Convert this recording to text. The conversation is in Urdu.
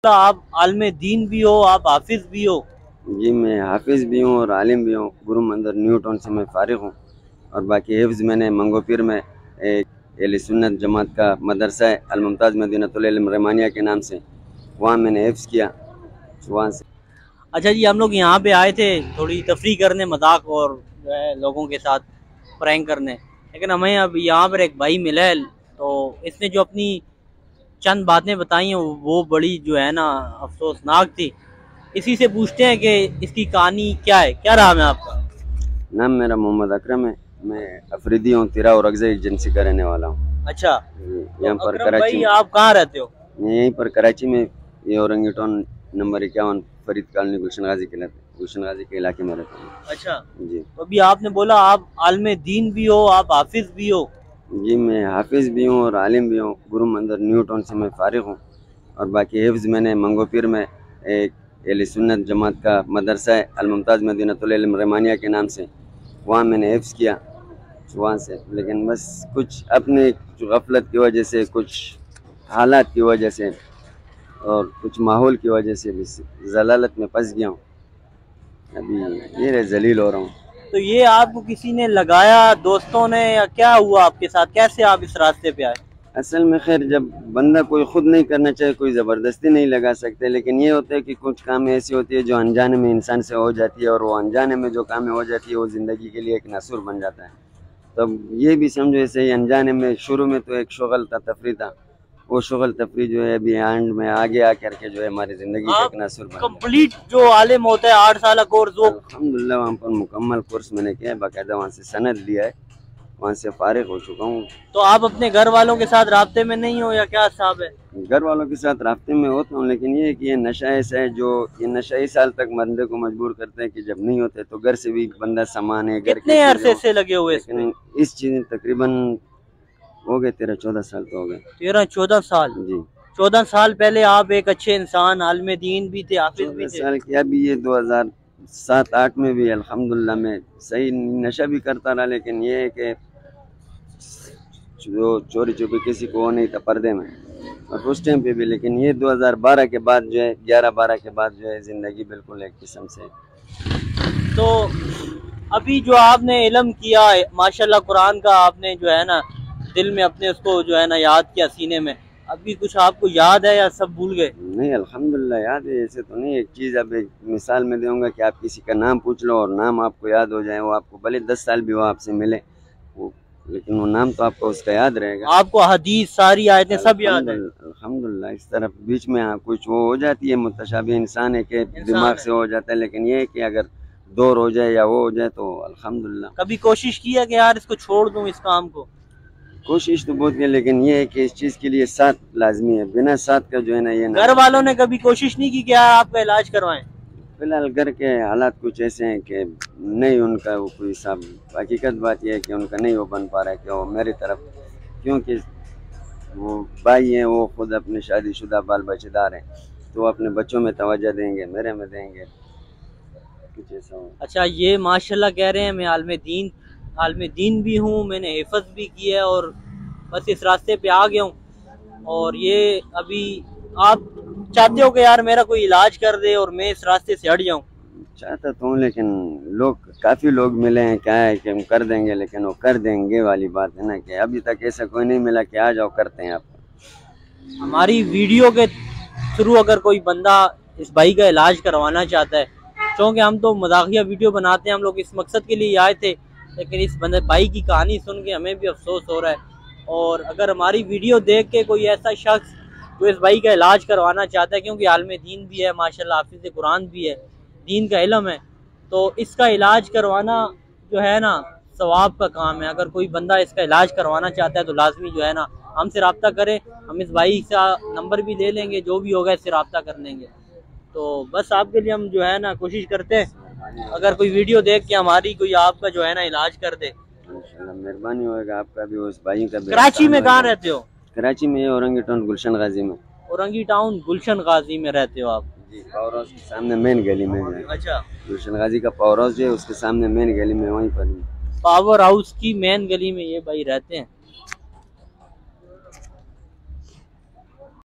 آپ عالم دین بھی ہو، آپ حافظ بھی ہو؟ جی میں حافظ بھی ہوں اور عالم بھی ہوں۔ گرو مندر نیو ٹاؤن سے میں فارغ ہوں، اور باقی حفظ میں نے منگو پیر میں ایک اہل سنت جماعت کا مدرسہ ہے الممتاز مدینۃ العلم رحمانیہ کے نام سے، وہاں میں نے حفظ کیا وہاں سے۔ اچھا جی، ہم لوگ یہاں پہ آئے تھے تھوڑی تفریح کرنے، مذاق اور جو ہے لوگوں کے ساتھ پرینک کرنے، لیکن ہمیں اب یہاں پر ایک بھائی ملا ہے، تو اس نے جو اپنی چند باتیں بتائی ہیں وہ بڑی جو ہے نا افسوسناک تھی۔ اسی سے پوچھتے ہیں کہ اس کی کہانی کیا ہے۔ کیا نام ہے آپ کا؟ نام میرا محمد اکرم ہے، میں افریدی ہوں، تیرا اور اگزے ایجنسی کا رہنے والا ہوں۔ اچھا، یہاں پر اکرم کراچی بھائی آپ کہاں رہتے ہو؟ میں یہیں پر کراچی میں، یہ Orangi town number 51 Farid colony Gulshan Ghazi کے علاقے میں رہتا ہوں۔ اچھا جی تو ابھی آپ نے بولا آپ عالم دین بھی ہو، آپ حافظ بھی ہو؟ جی میں حافظ بھی ہوں اور عالم بھی ہوں۔ گرو مندر نیو ٹاؤن سے میں فارغ ہوں، اور باقی حفظ میں نے منگو پیر میں ایک اہل سنت جماعت کا مدرسہ ہے الممتاز مدینۃ العلم رحمانیہ کے نام سے، وہاں میں نے حفظ کیا وہاں سے۔ لیکن بس کچھ اپنے غفلت کی وجہ سے، کچھ حالات کی وجہ سے اور کچھ ماحول کی وجہ سے بھی ضلالت میں پھنس گیا ہوں، ابھی یہ ذلیل ہو رہا ہوں۔ تو یہ آپ کو کسی نے لگایا، دوستوں نے، یا کیا ہوا آپ کے ساتھ؟ کیسے آپ اس راستے پہ آئے؟ اصل میں خیر جب بندہ کوئی خود نہیں کرنا چاہے، کوئی زبردستی نہیں لگا سکتے، لیکن یہ ہوتا ہے کہ کچھ کام ایسی ہوتی ہے جو انجانے میں انسان سے ہو جاتی ہے، اور وہ انجانے میں جو کام ہو جاتی ہے وہ زندگی کے لیے ایک ناسور بن جاتا ہے۔ تب یہ بھی سمجھو ایسے ہی انجانے میں، شروع میں تو ایک شغل تھا، تفریح تھا، وہ شغل تفریح جو ہے ابھی اینڈ میں آگے آ کر کے جو ہے ہماری زندگی کا ایک ناسور بن گیا۔ کمپلیٹ جو عالم ہوتا ہے 8 سالہ کورس، وہ الحمدللہ وہاں پر مکمل کورس میں نے کیا ہے، باقاعدہ وہاں سے سند لیا ہے، وہاں سے فارغ ہو چکا ہوں۔ تو آپ اپنے گھر والوں کے ساتھ رابطے میں نہیں ہو یا کیا حساب ہے؟ گھر والوں کے ساتھ رابطے میں ہوتا ہوں، لیکن یہ ہے کہ یہ نشہ ایسا ہے جو یہ نشہ اس سال تک بندے کو مجبور کرتا ہے کہ جب نہیں ہوتے تو گھر سے بھی بندہ سامان ہے، گھر کتنے عرصے سے لگے ہوئے اس میں؟ لیکن اس چیز تقریباً ہو گئے 13-14 سال تو ہو گئے۔ 13-14 سال؟ جی 14 سال پہلے آپ ایک اچھے انسان، عالم دین بھی تھے، حافظ بھی 14 تھے۔ سال کیا بھی، یہ 2007-8 میں بھی الحمدللہ میں صحیح نشہ بھی کرتا رہا، لیکن یہ ہے کہ جو چوری چھپی کسی کو وہ نہیں تھا پردے میں، اور اس ٹائم پہ بھی۔ لیکن یہ 2012 کے بعد جو ہے، 11-12 کے بعد جو ہے زندگی بالکل ایک قسم سے۔ تو ابھی جو آپ نے علم کیا ہے ماشاءاللہ، قرآن کا آپ نے جو ہے نا دل میں اپنے اس کو جو ہے نا یاد کیا سینے میں، ابھی کچھ آپ کو یاد ہے یا سب بھول گئے؟ نہیں الحمدللہ یاد ہے، ایسے تو نہیں۔ ایک چیز اب ایک مثال میں دوں گا کہ آپ کسی کا نام پوچھ لو اور نام آپ کو یاد ہو جائے، وہ آپ کو بھلے 10 سال بھی وہ آپ سے ملے، لیکن وہ نام تو آپ کو اس کا یاد رہے گا۔ آپ کو حدیث ساری آیتیں سب یاد ہیں؟ الحمدللہ اس طرف بیچ میں کچھ وہ ہو جاتی ہے، متشابہ انسان ہے کہ دماغ سے ہو جاتا ہے، لیکن یہ ہے کہ اگر دور ہو جائے یا وہ ہو جائے تو الحمدللہ۔ کبھی کوشش کی ہے کہ یار اس کو چھوڑ دوں اس کام کو؟ کوشش تو بہت ہے، لیکن یہ ہے کہ اس چیز کے لیے ساتھ لازمی ہے، بنا ساتھ کا جو ہے نا یہ گھر والوں نے کبھی کوشش نہیں کی کہ یار آپ کا علاج کروائیں؟ فی الحال گھر کے حالات کچھ ایسے ہیں کہ نہیں ان کا وہ کوئی حساب۔ حقیقت بات یہ ہے کہ ان کا نہیں وہ بن پا رہا ہے کہ وہ میری طرف، کیونکہ وہ بھائی ہیں، وہ خود اپنے شادی شدہ بال بچے دار ہیں، تو وہ اپنے بچوں میں توجہ دیں گے، میرے میں دیں گے، کچھ ایسا ہو۔ اچھا، یہ ماشاءاللہ کہہ رہے ہیں میں عالم دین بھی ہوں، میں نے حفظ بھی کی ہے، اور بس اس راستے پہ آ گیا ہوں، اور یہ ابھی آپ چاہتے ہو کہ یار میرا کوئی علاج کر دے اور میں اس راستے سے ہٹ جاؤں؟ چاہتا تو ہوں، لیکن کافی لوگ ملے ہیں، کیا ہے کہ ہم کر دیں گے، لیکن وہ کر دیں گے والی بات ہے نا، کہ ابھی تک ایسا کوئی نہیں ملا کہ آ جاؤ کرتے ہیں آپ۔ ہماری ویڈیو کے تھرو اگر کوئی بندہ اس بھائی کا علاج کروانا چاہتا ہے، چونکہ ہم تو مذاقیہ ویڈیو بناتے ہیں، ہم لوگ اس مقصد کے لیے آئے تھے، لیکن اس بھائی کی کہانی سن کے ہمیں بھی افسوس ہو رہا ہے، اور اگر ہماری ویڈیو دیکھ کے کوئی ایسا شخص جو اس بھائی کا علاج کروانا چاہتا ہے، کیونکہ عالم دین بھی ہے ماشاءاللہ، حافظ قرآن بھی ہے، دین کا علم ہے، تو اس کا علاج کروانا جو ہے نا ثواب کا کام ہے۔ اگر کوئی بندہ اس کا علاج کروانا چاہتا ہے تو لازمی جو ہے نا ہم سے رابطہ کرے، ہم اس بھائی کا نمبر بھی لے لیں گے، جو بھی ہوگا اس سے رابطہ کر لیں گے۔ تو بس آپ کے لیے ہم جو ہے نا کوشش کرتے ہیں، اگر کوئی ویڈیو دیکھ کے ہماری کوئی آپ کا جو ہے نا علاج کر دے۔ انشاءاللہ مہربانی ہوئے گا آپ کا بھی، اس بھائی کا بھی۔ کراچی میں کہاں رہتے ہو؟ کراچی میں اورنگی ٹاؤن گلشن غازی میں۔ اورنگی ٹاؤن گلشن غازی میں رہتے ہو آپ؟ جی، پاور ہاؤس کے سامنے مین گلی میں جو ہے، اچھا، گلشن غازی کا پاور ہاؤس جو ہے اس کے سامنے مین گلی میں، وہیں پر۔ پاور ہاؤس کی مین گلی میں یہ بھائی رہتے ہیں۔